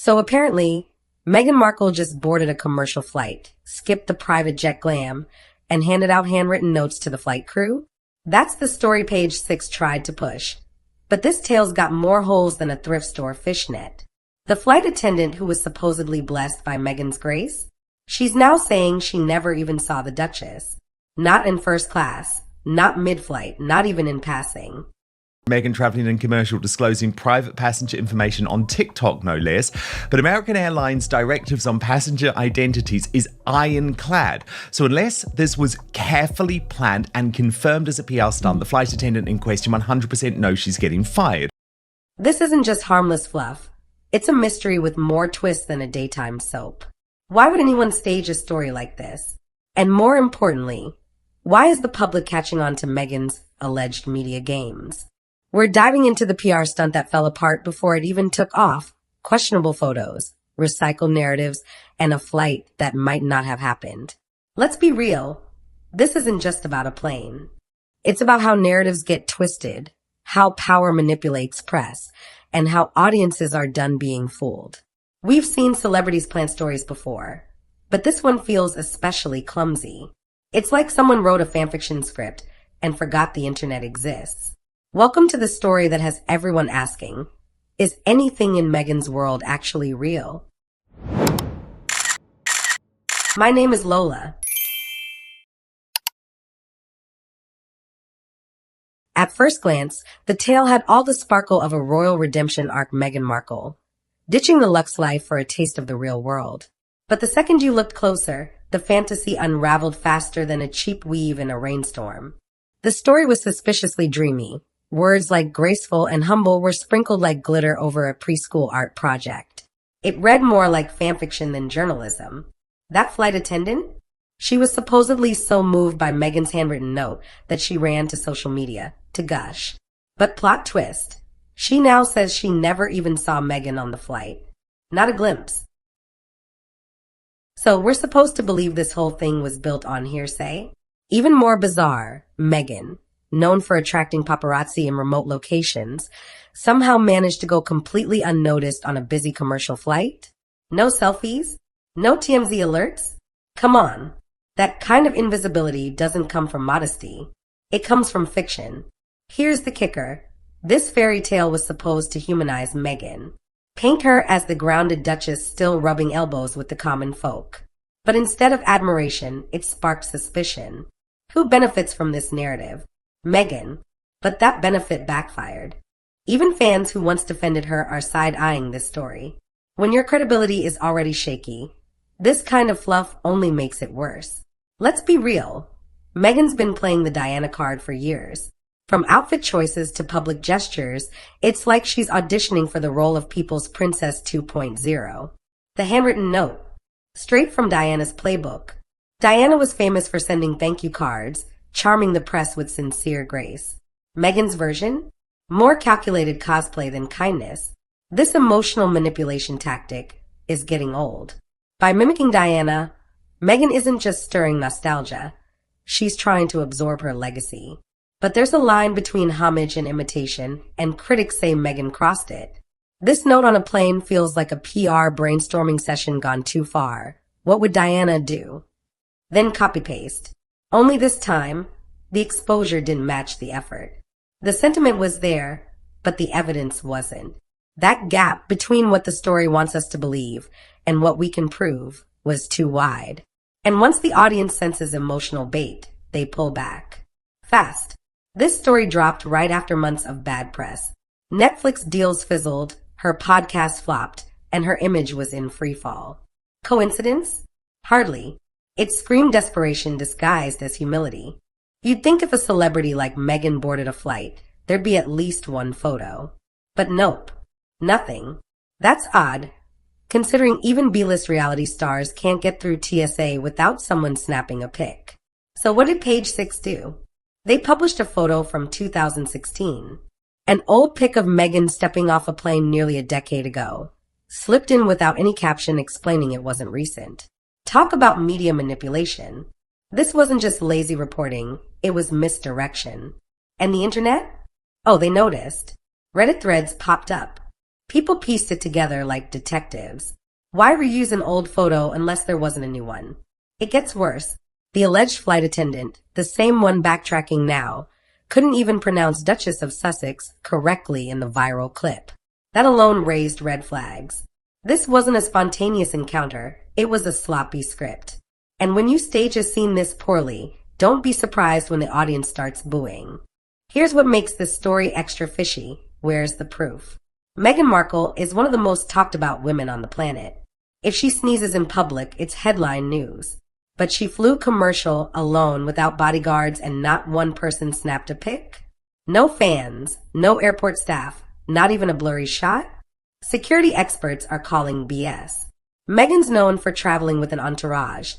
So apparently, Meghan Markle just boarded a commercial flight, skipped the private jet glam, and handed out handwritten notes to the flight crew. That's the story page 6 tried to push. But this tale's got more holes than a thrift store fishnet. The flight attendant who was supposedly blessed by Meghan's grace, she's now saying she never even saw the Duchess. Not in first class, not mid-flight, not even in passing. Meghan travelling in commercial disclosing private passenger information on TikTok, no less. But American Airlines' directives on passenger identities is ironclad. So unless this was carefully planned and confirmed as a PR stunt, the flight attendant in question 100% knows she's getting fired. This isn't just harmless fluff. It's a mystery with more twists than a daytime soap. Why would anyone stage a story like this? And more importantly, why is the public catching on to Meghan's alleged media games? We're diving into the PR stunt that fell apart before it even took off. Questionable photos, recycled narratives, and a flight that might not have happened. Let's be real. This isn't just about a plane. It's about how narratives get twisted, how power manipulates press, and how audiences are done being fooled. We've seen celebrities plant stories before, but this one feels especially clumsy. It's like someone wrote a fanfiction script and forgot the internet exists. Welcome to the story that has everyone asking, is anything in Meghan's world actually real? My name is Lola. At first glance, the tale had all the sparkle of a royal redemption arc Meghan Markle, ditching the luxe life for a taste of the real world. But the second you looked closer, the fantasy unraveled faster than a cheap weave in a rainstorm. The story was suspiciously dreamy. Words like graceful and humble were sprinkled like glitter over a preschool art project. It read more like fanfiction than journalism. That flight attendant? She was supposedly so moved by Meghan's handwritten note that she ran to social media to gush. But plot twist. She now says she never even saw Meghan on the flight. Not a glimpse. So we're supposed to believe this whole thing was built on hearsay? Even more bizarre, Meghan, known for attracting paparazzi in remote locations, somehow managed to go completely unnoticed on a busy commercial flight? No selfies? No TMZ alerts? Come on. That kind of invisibility doesn't come from modesty. It comes from fiction. Here's the kicker. This fairy tale was supposed to humanize Meghan, paint her as the grounded Duchess still rubbing elbows with the common folk. But instead of admiration, it sparked suspicion. Who benefits from this narrative? Meghan, but that benefit backfired. Even fans who once defended her are side-eyeing this story. When your credibility is already shaky, this kind of fluff only makes it worse. Let's be real. Meghan's been playing the Diana card for years. From outfit choices to public gestures, it's like she's auditioning for the role of People's Princess 2.0. The handwritten note, straight from Diana's playbook. Diana was famous for sending thank you cards, charming the press with sincere grace. Meghan's version? More calculated cosplay than kindness. This emotional manipulation tactic is getting old. By mimicking Diana, Meghan isn't just stirring nostalgia. She's trying to absorb her legacy. But there's a line between homage and imitation, and critics say Meghan crossed it. This note on a plane feels like a PR brainstorming session gone too far. What would Diana do? Then copy-paste. Only this time, the exposure didn't match the effort. The sentiment was there, but the evidence wasn't. That gap between what the story wants us to believe and what we can prove was too wide. And once the audience senses emotional bait, they pull back. Fast. This story dropped right after months of bad press. Netflix deals fizzled, her podcast flopped, and her image was in freefall. Coincidence? Hardly. It screamed desperation disguised as humility. You'd think if a celebrity like Meghan boarded a flight, there'd be at least one photo. But nope. Nothing. That's odd, considering even B-list reality stars can't get through TSA without someone snapping a pic. So what did Page 6 do? They published a photo from 2016. An old pic of Meghan stepping off a plane nearly a decade ago, slipped in without any caption explaining it wasn't recent. Talk about media manipulation. This wasn't just lazy reporting, it was misdirection. And the internet? Oh, they noticed. Reddit threads popped up. People pieced it together like detectives. Why reuse an old photo unless there wasn't a new one? It gets worse. The alleged flight attendant, the same one backtracking now, couldn't even pronounce Duchess of Sussex correctly in the viral clip. That alone raised red flags. This wasn't a spontaneous encounter, it was a sloppy script. And when you stage a scene this poorly, don't be surprised when the audience starts booing. Here's what makes this story extra fishy. Where's the proof? Meghan Markle is one of the most talked about women on the planet. If she sneezes in public, it's headline news. But she flew commercial alone without bodyguards and not one person snapped a pic? No fans, no airport staff, not even a blurry shot? Security experts are calling BS. Meghan's known for traveling with an entourage,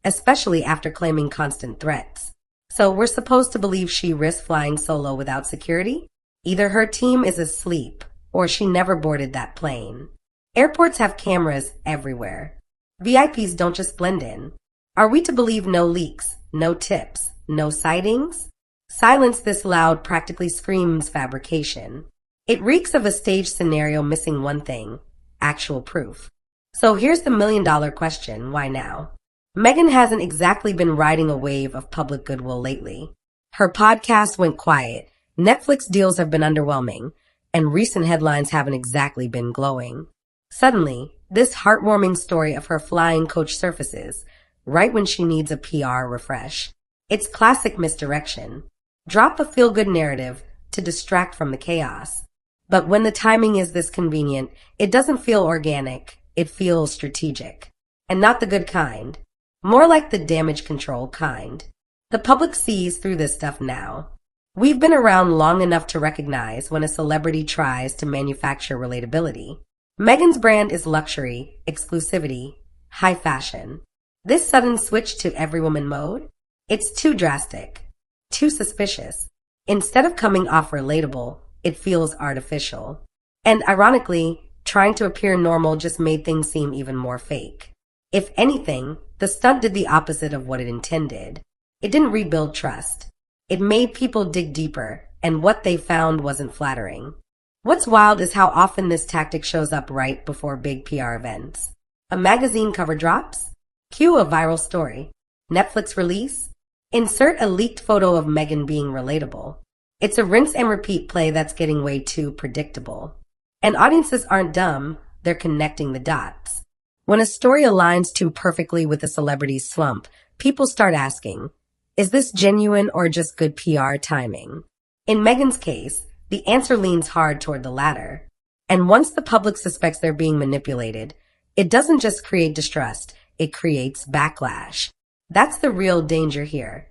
especially after claiming constant threats. So we're supposed to believe she risked flying solo without security? Either her team is asleep, or she never boarded that plane. Airports have cameras everywhere. VIPs don't just blend in. Are we to believe no leaks, no tips, no sightings? Silence this loud practically screams fabrication. It reeks of a staged scenario missing one thing: actual proof. So here's the million-dollar question: why now? Meghan hasn't exactly been riding a wave of public goodwill lately. Her podcast went quiet, Netflix deals have been underwhelming, and recent headlines haven't exactly been glowing. Suddenly, this heartwarming story of her flying coach surfaces, right when she needs a PR refresh. It's classic misdirection. Drop a feel-good narrative to distract from the chaos. But when the timing is this convenient, it doesn't feel organic, it feels strategic. And not the good kind. More like the damage control kind. The public sees through this stuff now. We've been around long enough to recognize when a celebrity tries to manufacture relatability. Meghan's brand is luxury, exclusivity, high fashion. This sudden switch to every woman mode? It's too drastic, too suspicious. Instead of coming off relatable, it feels artificial. And ironically, trying to appear normal just made things seem even more fake. If anything, the stunt did the opposite of what it intended. It didn't rebuild trust. It made people dig deeper, and what they found wasn't flattering. What's wild is how often this tactic shows up right before big PR events. A magazine cover drops? Cue a viral story. Netflix release? Insert a leaked photo of Meghan being relatable. It's a rinse and repeat play that's getting way too predictable. And audiences aren't dumb, they're connecting the dots. When a story aligns too perfectly with a celebrity's slump, people start asking, is this genuine or just good PR timing? In Meghan's case, the answer leans hard toward the latter. And once the public suspects they're being manipulated, it doesn't just create distrust, it creates backlash. That's the real danger here.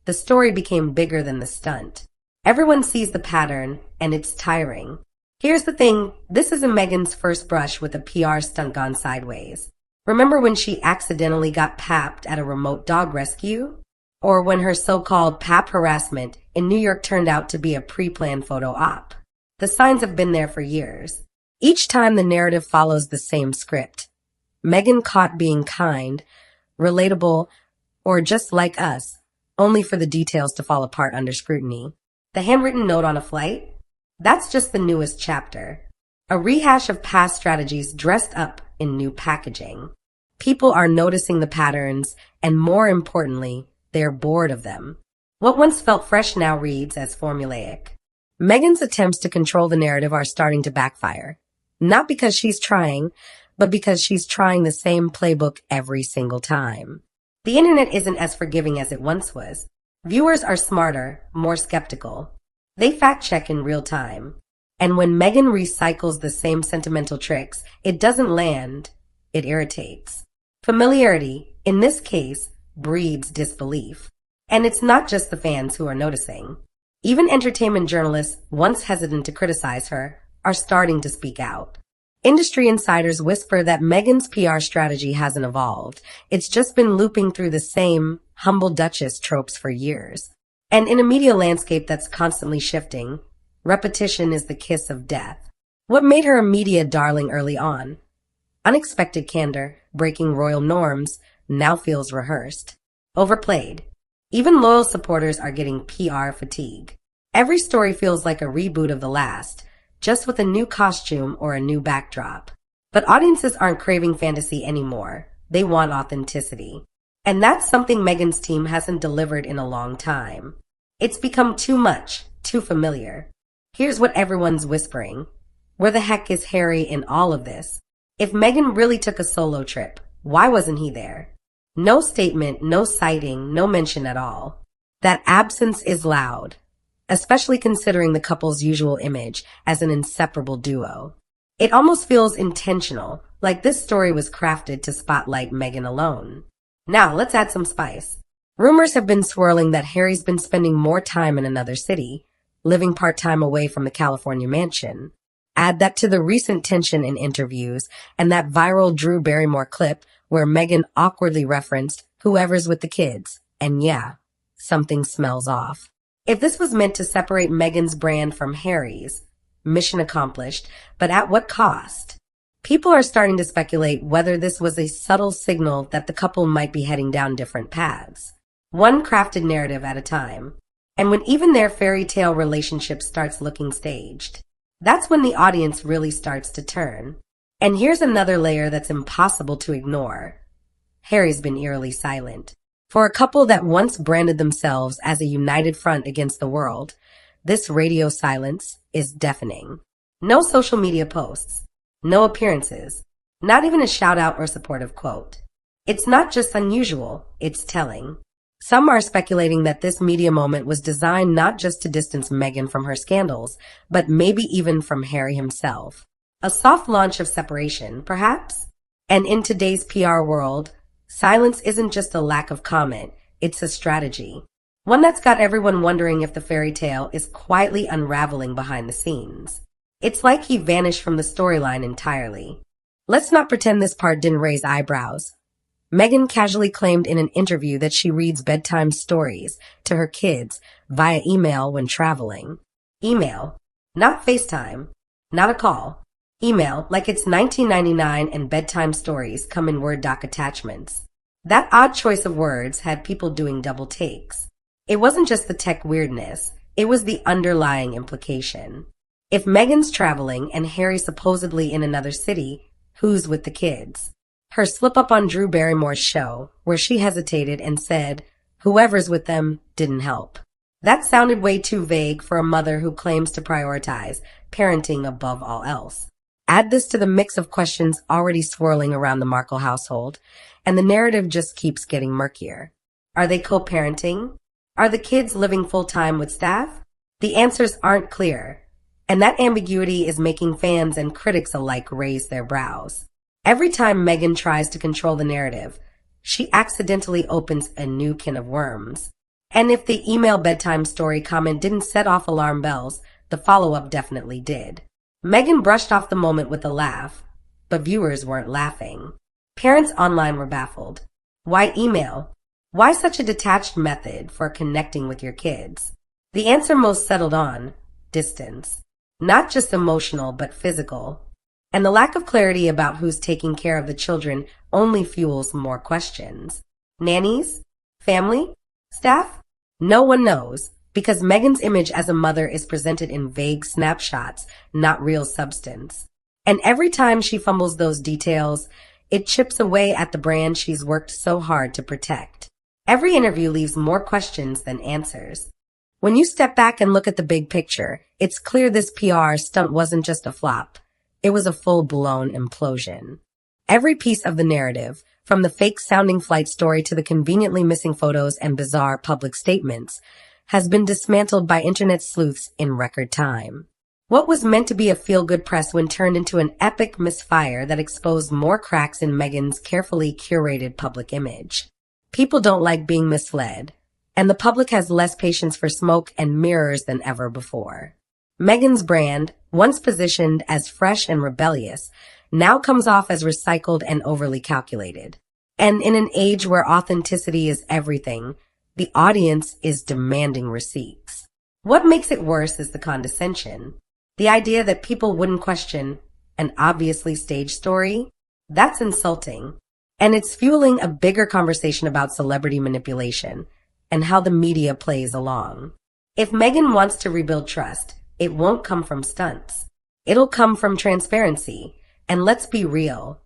The story became bigger than the stunt. Everyone sees the pattern, and it's tiring. Here's the thing, this isn't Meghan's first brush with a PR stunt gone sideways. Remember when she accidentally got papped at a remote dog rescue? Or when her so-called pap harassment in New York turned out to be a pre-planned photo op? The signs have been there for years. Each time the narrative follows the same script. Meghan caught being kind, relatable, or just like us, only for the details to fall apart under scrutiny. The handwritten note on a flight? That's just the newest chapter. A rehash of past strategies dressed up in new packaging. People are noticing the patterns, and more importantly, they're bored of them. What once felt fresh now reads as formulaic. Meghan's attempts to control the narrative are starting to backfire. Not because she's trying, but because she's trying the same playbook every single time. The internet isn't as forgiving as it once was. Viewers are smarter, more skeptical. They fact-check in real time. And when Meghan recycles the same sentimental tricks, it doesn't land, it irritates. Familiarity, in this case, breeds disbelief. And it's not just the fans who are noticing. Even entertainment journalists, once hesitant to criticize her, are starting to speak out. Industry insiders whisper that Meghan's PR strategy hasn't evolved. It's just been looping through the same humble Duchess tropes for years. And in a media landscape that's constantly shifting, repetition is the kiss of death. What made her a media darling early on? Unexpected candor, breaking royal norms, now feels rehearsed. Overplayed. Even loyal supporters are getting PR fatigue. Every story feels like a reboot of the last, just with a new costume or a new backdrop. But audiences aren't craving fantasy anymore. They want authenticity. And that's something Meghan's team hasn't delivered in a long time. It's become too much, too familiar. Here's what everyone's whispering. Where the heck is Harry in all of this? If Meghan really took a solo trip, why wasn't he there? No statement, no sighting, no mention at all. That absence is loud, especially considering the couple's usual image as an inseparable duo. It almost feels intentional, like this story was crafted to spotlight Meghan alone. Now, let's add some spice. Rumors have been swirling that Harry's been spending more time in another city, living part-time away from the California mansion. Add that to the recent tension in interviews and that viral Drew Barrymore clip where Meghan awkwardly referenced whoever's with the kids. And yeah, something smells off. If this was meant to separate Meghan's brand from Harry's, mission accomplished, but at what cost? People are starting to speculate whether this was a subtle signal that the couple might be heading down different paths, one crafted narrative at a time. And when even their fairy tale relationship starts looking staged, that's when the audience really starts to turn. And here's another layer that's impossible to ignore. Harry's been eerily silent. For a couple that once branded themselves as a united front against the world, this radio silence is deafening. No social media posts, no appearances, not even a shout out or supportive quote. It's not just unusual, it's telling. Some are speculating that this media moment was designed not just to distance Meghan from her scandals, but maybe even from Harry himself. A soft launch of separation, perhaps? And in today's PR world, silence isn't just a lack of comment, it's a strategy. One that's got everyone wondering if the fairy tale is quietly unraveling behind the scenes. It's like he vanished from the storyline entirely. Let's not pretend this part didn't raise eyebrows. Meghan casually claimed in an interview that she reads bedtime stories to her kids via email when traveling. Email, not FaceTime, not a call. Email, like it's 1999 and bedtime stories come in Word doc attachments. That odd choice of words had people doing double takes. It wasn't just the tech weirdness, it was the underlying implication. If Meghan's traveling and Harry's supposedly in another city, who's with the kids? Her slip-up on Drew Barrymore's show, where she hesitated and said, whoever's with them didn't help. That sounded way too vague for a mother who claims to prioritize parenting above all else. Add this to the mix of questions already swirling around the Markle household, and the narrative just keeps getting murkier. Are they co-parenting? Are the kids living full-time with staff? The answers aren't clear, and that ambiguity is making fans and critics alike raise their brows. Every time Meghan tries to control the narrative, she accidentally opens a new can of worms. And if the email bedtime story comment didn't set off alarm bells, the follow-up definitely did. Meghan brushed off the moment with a laugh, but viewers weren't laughing. Parents online were baffled. Why email? Why such a detached method for connecting with your kids? The answer most settled on distance. Not just emotional, but physical. And the lack of clarity about who's taking care of the children only fuels more questions. Nannies? Family? Staff? No one knows, because Meghan's image as a mother is presented in vague snapshots, not real substance. And every time she fumbles those details, it chips away at the brand she's worked so hard to protect. Every interview leaves more questions than answers. When you step back and look at the big picture, it's clear this PR stunt wasn't just a flop. It was a full-blown implosion. Every piece of the narrative, from the fake-sounding flight story to the conveniently missing photos and bizarre public statements, has been dismantled by internet sleuths in record time. What was meant to be a feel-good press when turned into an epic misfire that exposed more cracks in Meghan's carefully curated public image. People don't like being misled, and the public has less patience for smoke and mirrors than ever before. Meghan's brand, once positioned as fresh and rebellious, now comes off as recycled and overly calculated. And in an age where authenticity is everything, the audience is demanding receipts. What makes it worse is the condescension. The idea that people wouldn't question an obviously staged story, that's insulting. And it's fueling a bigger conversation about celebrity manipulation and how the media plays along. If Meghan wants to rebuild trust, it won't come from stunts. It'll come from transparency. And let's be real,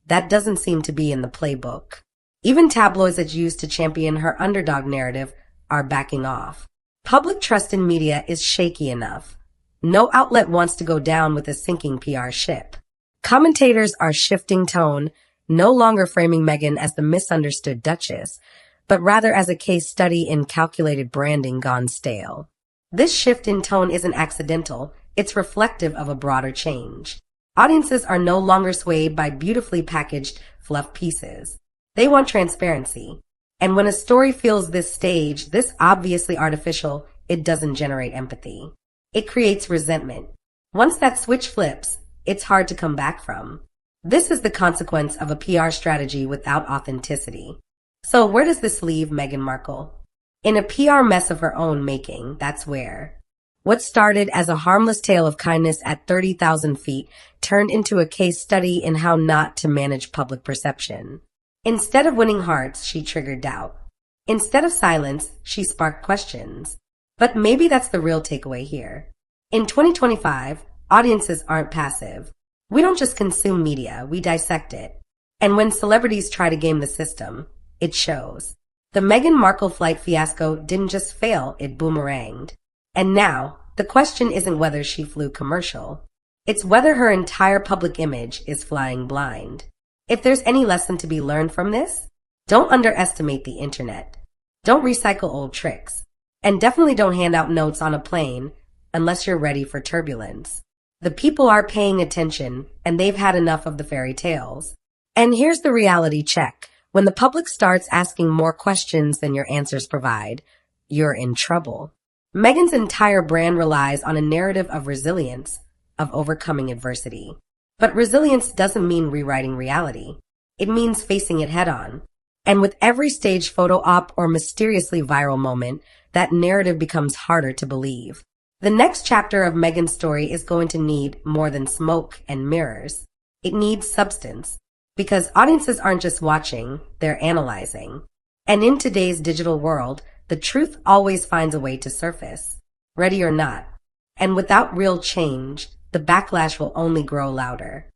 that doesn't seem to be in the playbook. Even tabloids that used to champion her underdog narrative are backing off. Public trust in media is shaky enough. No outlet wants to go down with a sinking PR ship. Commentators are shifting tone, no longer framing Meghan as the misunderstood Duchess, but rather as a case study in calculated branding gone stale. This shift in tone isn't accidental, it's reflective of a broader change. Audiences are no longer swayed by beautifully packaged fluff pieces. They want transparency. And when a story feels this staged, this obviously artificial, it doesn't generate empathy. It creates resentment. Once that switch flips, it's hard to come back from. This is the consequence of a PR strategy without authenticity. So where does this leave Meghan Markle? In a PR mess of her own making, that's where. What started as a harmless tale of kindness at 30,000 feet turned into a case study in how not to manage public perception. Instead of winning hearts, she triggered doubt. Instead of silence, she sparked questions. But maybe that's the real takeaway here. In 2025, audiences aren't passive. We don't just consume media, we dissect it. And when celebrities try to game the system, it shows. The Meghan Markle flight fiasco didn't just fail, it boomeranged. And now, the question isn't whether she flew commercial. It's whether her entire public image is flying blind. If there's any lesson to be learned from this, don't underestimate the internet. Don't recycle old tricks. And definitely don't hand out notes on a plane unless you're ready for turbulence. The people are paying attention, and they've had enough of the fairy tales. And here's the reality check. When the public starts asking more questions than your answers provide, you're in trouble. Meghan's entire brand relies on a narrative of resilience, of overcoming adversity. But resilience doesn't mean rewriting reality. It means facing it head on. And with every staged photo op or mysteriously viral moment, that narrative becomes harder to believe. The next chapter of Meghan's story is going to need more than smoke and mirrors. It needs substance. Because audiences aren't just watching, they're analyzing. And in today's digital world, the truth always finds a way to surface, ready or not. And without real change, the backlash will only grow louder.